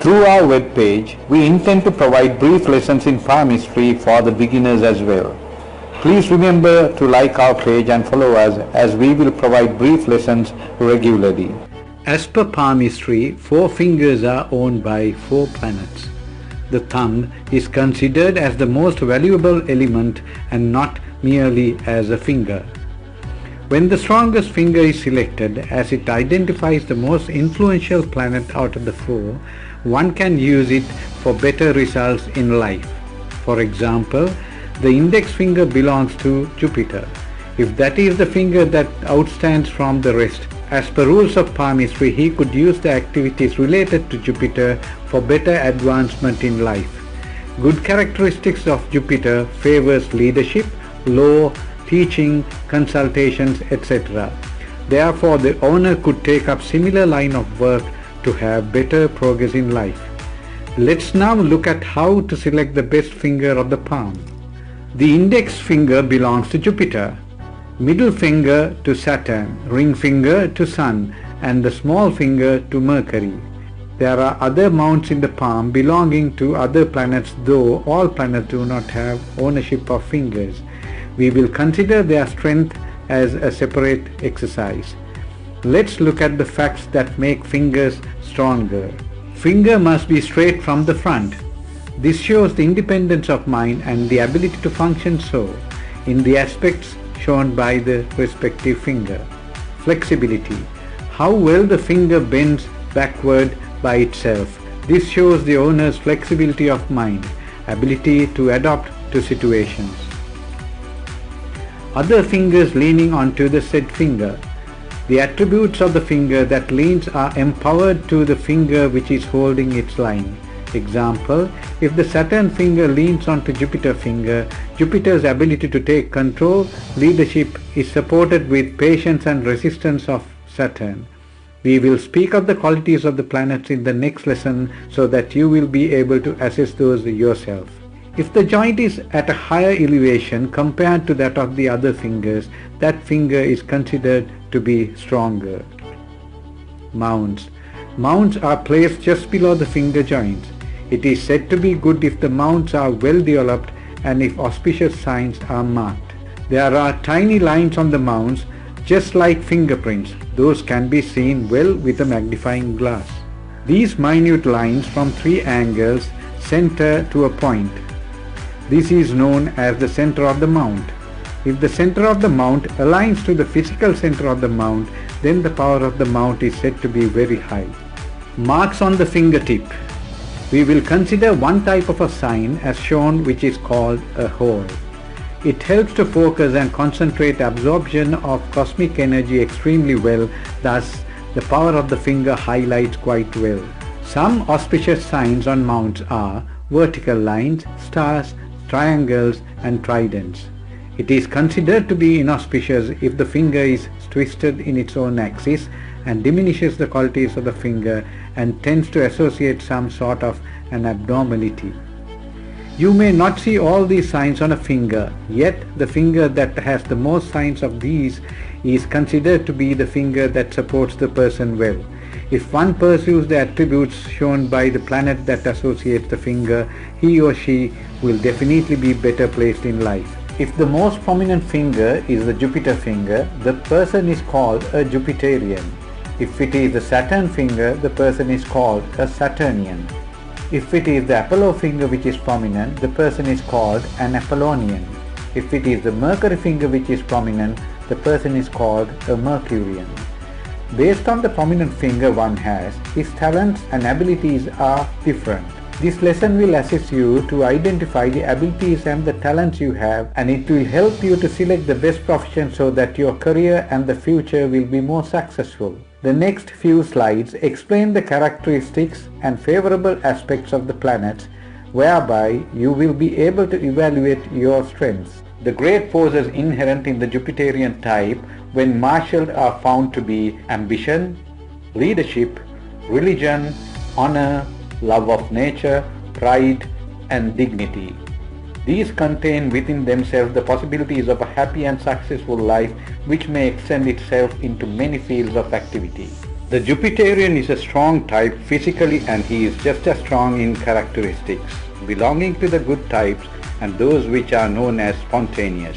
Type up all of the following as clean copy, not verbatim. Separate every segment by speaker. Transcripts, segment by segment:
Speaker 1: Through our webpage, we intend to provide brief lessons in palm history for the beginners as well. Please remember to like our page and follow us as we will provide brief lessons regularly. As per palm history, 4 fingers are owned by 4 planets. The thumb is considered as the most valuable element and not merely as a finger. When the strongest finger is selected, as it identifies the most influential planet out of the 4, one can use it for better results in life. For example, the index finger belongs to Jupiter. If that is the finger that outstands from the rest, as per rules of palm history, he could use the activities related to Jupiter for better advancement in life. Good characteristics of Jupiter favors leadership, law, teaching, consultations, etc. Therefore, the owner could take up similar line of work to have better progress in life. Let's now look at how to select the best finger of the palm. The index finger belongs to Jupiter, middle finger to Saturn, ring finger to Sun, and the small finger to Mercury. There are other mounts in the palm belonging to other planets, though all planets do not have ownership of fingers. We will consider their strength as a separate exercise. Let's look at the facts that make fingers stronger. Finger must be straight from the front. This shows the independence of mind and the ability to function so, in the aspects shown by the respective finger. Flexibility. How well the finger bends backward by itself. This shows the owner's flexibility of mind, ability to adapt to situations. Other fingers leaning onto the said finger. The attributes of the finger that leans are empowered to the finger which is holding its line. Example, if the Saturn finger leans onto Jupiter finger, Jupiter's ability to take control, leadership is supported with patience and resistance of Saturn. We will speak of the qualities of the planets in the next lesson so that you will be able to assess those yourself. If the joint is at a higher elevation compared to that of the other fingers, that finger is considered to be stronger. Mounts. Mounts are placed just below the finger joints. It is said to be good if the mounts are well developed and if auspicious signs are marked. There are tiny lines on the mounts, just like fingerprints. Those can be seen well with a magnifying glass. These minute lines from 3 angles center to a point. This is known as the center of the mount. If the center of the mount aligns to the physical center of the mount, then the power of the mount is said to be very high. Marks on the fingertip. We will consider one type of a sign as shown, which is called a hole. It helps to focus and concentrate absorption of cosmic energy extremely well, thus the power of the finger highlights quite well. Some auspicious signs on mounts are vertical lines, stars, triangles and tridents. It is considered to be inauspicious if the finger is twisted in its own axis and diminishes the qualities of the finger and tends to associate some sort of an abnormality. You may not see all these signs on a finger, yet the finger that has the most signs of these is considered to be the finger that supports the person well. If one pursues the attributes shown by the planet that associates the finger, he or she will definitely be better placed in life. If the most prominent finger is the Jupiter finger, the person is called a Jupiterian. If it is the Saturn finger, the person is called a Saturnian. If it is the Apollo finger which is prominent, the person is called an Apollonian. If it is the Mercury finger which is prominent, the person is called a Mercurian. Based on the prominent finger one has, his talents and abilities are different. This lesson will assist you to identify the abilities and the talents you have, and it will help you to select the best profession so that your career and the future will be more successful. The next few slides explain the characteristics and favorable aspects of the planets, whereby you will be able to evaluate your strengths. The great forces inherent in the Jupiterian type when marshaled are found to be ambition, leadership, religion, honor, love of nature, pride, and dignity. These contain within themselves the possibilities of a happy and successful life which may extend itself into many fields of activity. The Jupiterian is a strong type physically, and he is just as strong in characteristics, belonging to the good types and those which are known as spontaneous.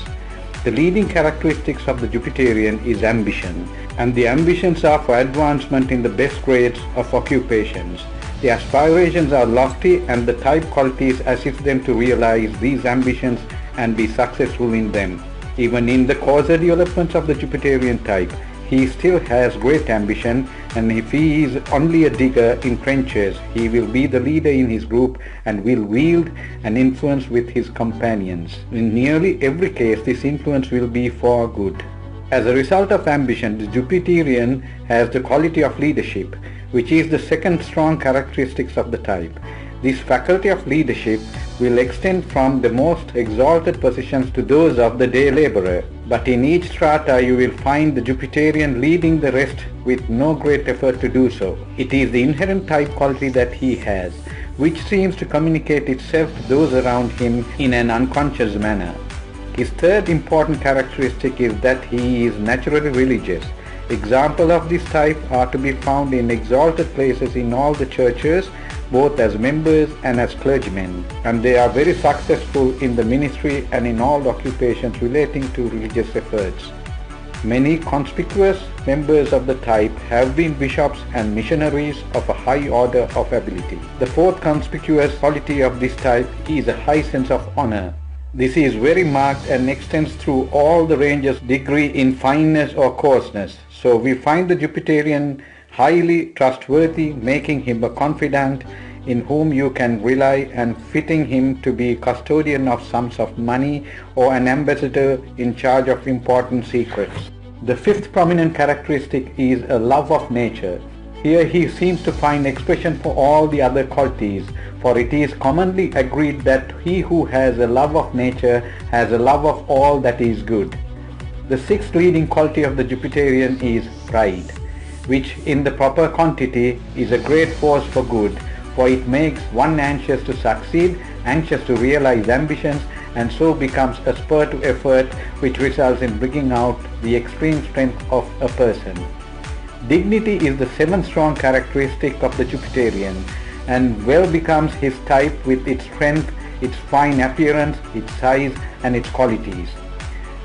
Speaker 1: The leading characteristics of the Jupiterian is ambition, and the ambitions are for advancement in the best grades of occupations. The aspirations are lofty, and the type qualities assist them to realize these ambitions and be successful in them. Even in the course developments of the Jupiterian type, he still has great ambition, and if he is only a digger in trenches, he will be the leader in his group and will wield an influence with his companions. In nearly every case, this influence will be for good. As a result of ambition, the Jupiterian has the quality of leadership, which is the second strong characteristic of the type. This faculty of leadership will extend from the most exalted positions to those of the day laborer. But in each strata you will find the Jupiterian leading the rest with no great effort to do so. It is the inherent type quality that he has, which seems to communicate itself to those around him in an unconscious manner. His third important characteristic is that he is naturally religious. Examples of this type are to be found in exalted places in all the churches, both as members and as clergymen, and they are very successful in the ministry and in all occupations relating to religious efforts. Many conspicuous members of the type have been bishops and missionaries of a high order of ability. The fourth conspicuous quality of this type is a high sense of honor. This is very marked and extends through all the ranges degree in fineness or coarseness. So we find the Jupiterian highly trustworthy, making him a confidant in whom you can rely and fitting him to be custodian of sums of money or an ambassador in charge of important secrets. The fifth prominent characteristic is a love of nature. Here he seems to find expression for all the other qualities, for it is commonly agreed that he who has a love of nature has a love of all that is good. The sixth leading quality of the Jupiterian is pride, which in the proper quantity is a great force for good, for it makes one anxious to succeed, anxious to realize ambitions, and so becomes a spur to effort which results in bringing out the extreme strength of a person. Dignity is the seventh strong characteristic of the Jupiterian, and well becomes his type with its strength, its fine appearance, its size, and its qualities.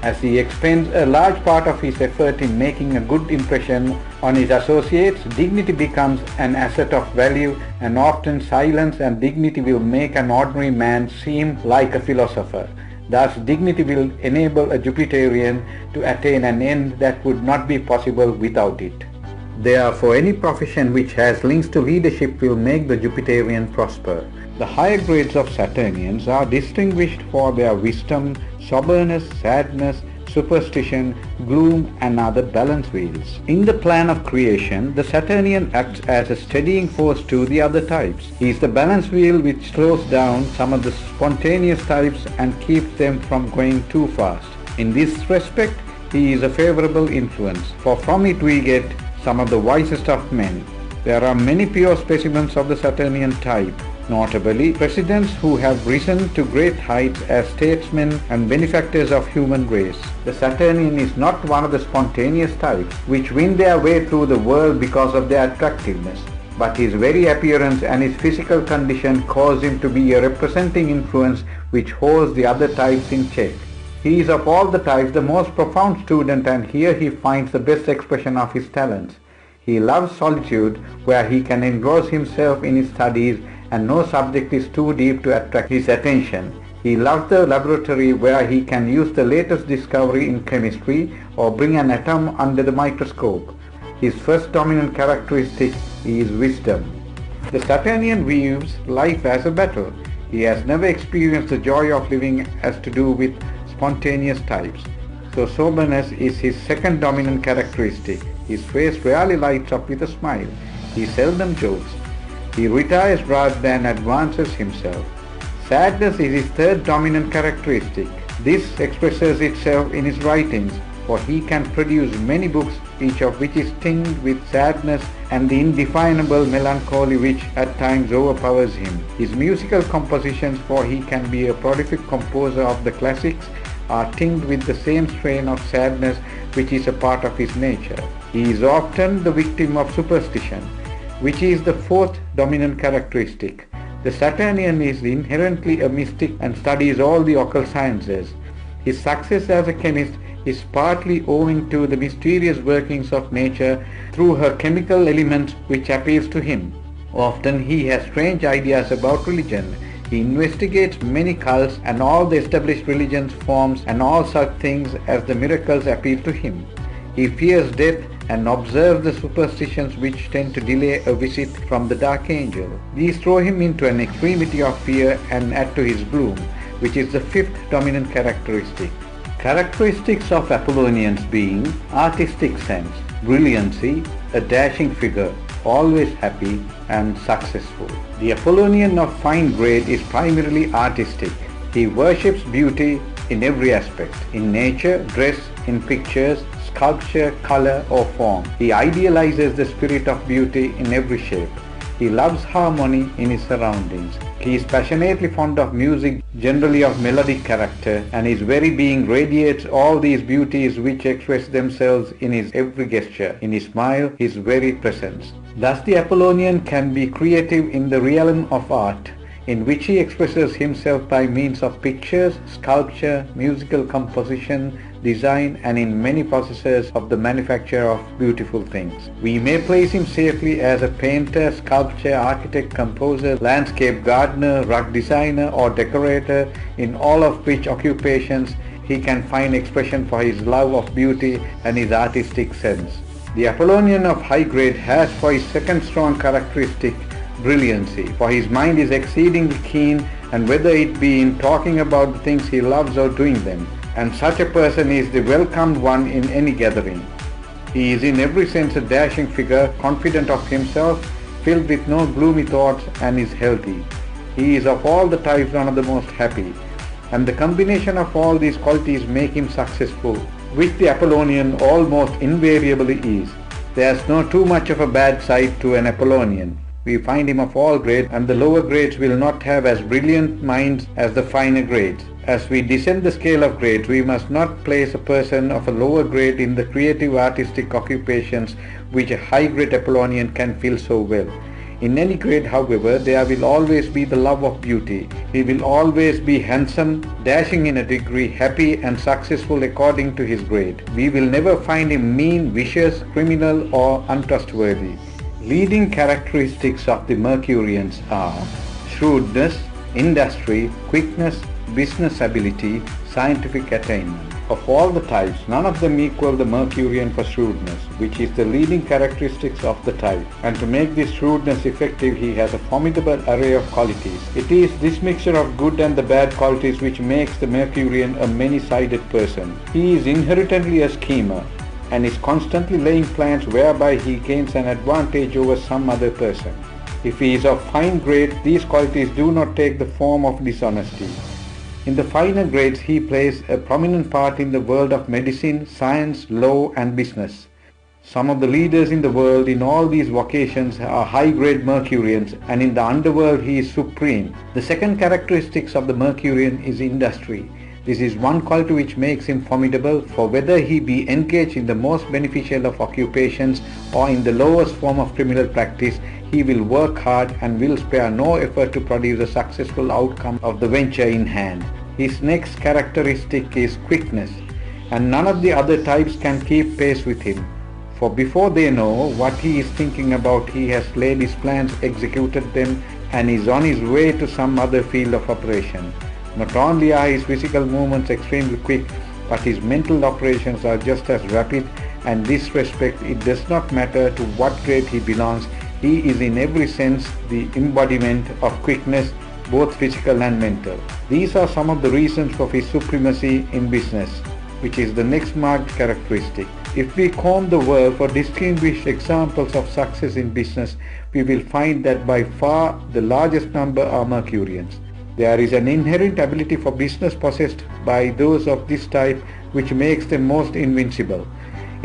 Speaker 1: As he expends a large part of his effort in making a good impression on his associates, dignity becomes an asset of value, and often silence and dignity will make an ordinary man seem like a philosopher. Thus, dignity will enable a Jupiterian to attain an end that would not be possible without it. Therefore, any profession which has links to leadership will make the Jupiterian prosper. The higher grades of Saturnians are distinguished for their wisdom, soberness, sadness, superstition, gloom, and other balance wheels. In the plan of creation, the Saturnian acts as a steadying force to the other types. He is the balance wheel which slows down some of the spontaneous types and keeps them from going too fast. In this respect, he is a favorable influence, for from it we get some of the wisest of men. There are many pure specimens of the Saturnian type, notably presidents who have risen to great heights as statesmen and benefactors of human race. The Saturnian is not one of the spontaneous types which win their way through the world because of their attractiveness, but his very appearance and his physical condition cause him to be a representing influence which holds the other types in check. He is of all the types the most profound student, and here he finds the best expression of his talents. He loves solitude, where he can engross himself in his studies and no subject is too deep to attract his attention. He loves the laboratory, where he can use the latest discovery in chemistry or bring an atom under the microscope. His first dominant characteristic is wisdom. The Saturnian views life as a battle. He has never experienced the joy of living as to do with spontaneous types. So soberness is his second dominant characteristic. His face rarely lights up with a smile. He seldom jokes. He retires rather than advances himself. Sadness is his third dominant characteristic. This expresses itself in his writings, for he can produce many books, each of which is tinged with sadness and the indefinable melancholy which at times overpowers him. His musical compositions, for he can be a prolific composer of the classics, are tinged with the same strain of sadness which is a part of his nature. He is often the victim of superstition, which is the fourth dominant characteristic. The Saturnian is inherently a mystic and studies all the occult sciences. His success as a chemist is partly owing to the mysterious workings of nature through her chemical elements which appeals to him. Often he has strange ideas about religion. He investigates many cults and all the established religions, forms and all such things as the miracles appeal to him. He fears death and observes the superstitions which tend to delay a visit from the dark angel. These throw him into an extremity of fear and add to his gloom, which is the fifth dominant characteristic. Characteristics of Apollonians being artistic sense, brilliancy, a dashing figure, always happy and successful. The Apollonian of fine grade is primarily artistic. He worships beauty in every aspect, in nature, dress, in pictures, sculpture, color or form. He idealizes the spirit of beauty in every shape. He loves harmony in his surroundings. He is passionately fond of music, generally of melodic character, and his very being radiates all these beauties which express themselves in his every gesture, in his smile, his very presence. Thus the Apollonian can be creative in the realm of art, in which he expresses himself by means of pictures, sculpture, musical composition, design, and in many processes of the manufacture of beautiful things. We may place him safely as a painter, sculptor, architect, composer, landscape gardener, rug designer or decorator, in all of which occupations he can find expression for his love of beauty and his artistic sense. The Apollonian of high grade has for his second strong characteristic brilliancy, for his mind is exceedingly keen, and whether it be in talking about the things he loves or doing them, and such a person is the welcomed one in any gathering. He is in every sense a dashing figure, confident of himself, filled with no gloomy thoughts, and is healthy. He is of all the types one of the most happy, and the combination of all these qualities make him successful, which the Apollonian almost invariably is. There is no too much of a bad side to an Apollonian. We find him of all grades, and the lower grades will not have as brilliant minds as the finer grades. As we descend the scale of grades, we must not place a person of a lower grade in the creative artistic occupations which a high grade Apollonian can fill so well. In any grade, however, there will always be the love of beauty. He will always be handsome, dashing in a degree, happy and successful according to his grade. We will never find him mean, vicious, criminal or untrustworthy. Leading characteristics of the Mercurians are shrewdness, industry, quickness, business ability, scientific attainment. Of all the types, none of them equal the Mercurian for shrewdness, which is the leading characteristics of the type. And to make this shrewdness effective, he has a formidable array of qualities. It is this mixture of good and the bad qualities which makes the Mercurian a many-sided person. He is inherently a schemer, and is constantly laying plans whereby he gains an advantage over some other person. If he is of fine grade, these qualities do not take the form of dishonesty. In the finer grades, he plays a prominent part in the world of medicine, science, law and business. Some of the leaders in the world in all these vocations are high-grade Mercurians, and in the underworld he is supreme. The second characteristic of the Mercurian is industry. This is one quality which makes him formidable, for whether he be engaged in the most beneficial of occupations or in the lowest form of criminal practice, he will work hard and will spare no effort to produce a successful outcome of the venture in hand. His next characteristic is quickness, and none of the other types can keep pace with him. For before they know what he is thinking about, he has laid his plans, executed them, and is on his way to some other field of operation. Not only are his physical movements extremely quick, but his mental operations are just as rapid, and in this respect it does not matter to what grade he belongs, he is in every sense the embodiment of quickness, both physical and mental. These are some of the reasons for his supremacy in business, which is the next marked characteristic. If we comb the world for distinguished examples of success in business, we will find that by far the largest number are Mercurians. There is an inherent ability for business possessed by those of this type which makes them most invincible.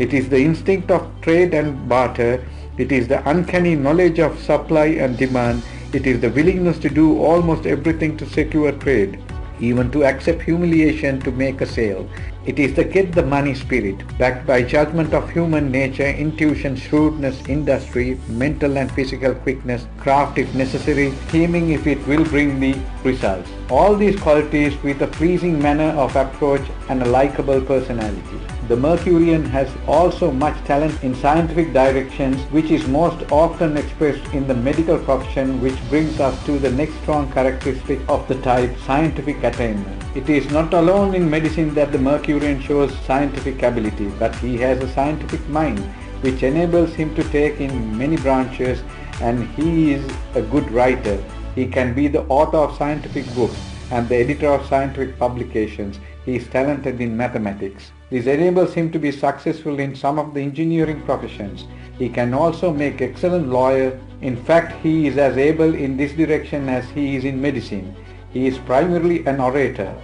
Speaker 1: It is the instinct of trade and barter, it is the uncanny knowledge of supply and demand, it is the willingness to do almost everything to secure trade. even to accept humiliation to make a sale. It is the get the money spirit, backed by judgment of human nature, intuition, shrewdness, industry, mental and physical quickness, craft if necessary, scheming if it will bring the results. All these qualities with a pleasing manner of approach and a likable personality. The Mercurian has also much talent in scientific directions, which is most often expressed in the medical profession, which brings us to the next strong characteristic of the type, scientific attainment. It is not alone in medicine that the Mercurian shows scientific ability, but he has a scientific mind which enables him to take in many branches, and he is a good writer. He can be the author of scientific books and the editor of scientific publications. He is talented in mathematics. This enables him to be successful in some of the engineering professions. He can also make excellent lawyer. In fact, he is as able in this direction as he is in medicine. He is primarily an orator,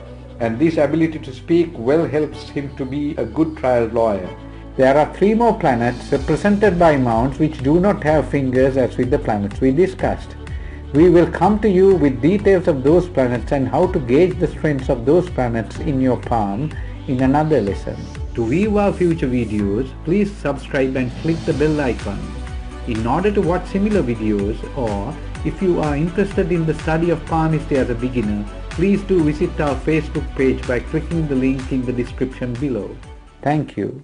Speaker 1: and this ability to speak well helps him to be a good trial lawyer. There are 3 more planets represented by mounts which do not have fingers as with the planets we discussed. We will come to you with details of those planets and how to gauge the strengths of those planets in your palm in another lesson. To view our future videos, please subscribe and click the bell icon. In order to watch similar videos, or if you are interested in the study of palmistry as a beginner, please do visit our Facebook page by clicking the link in the description below. Thank you.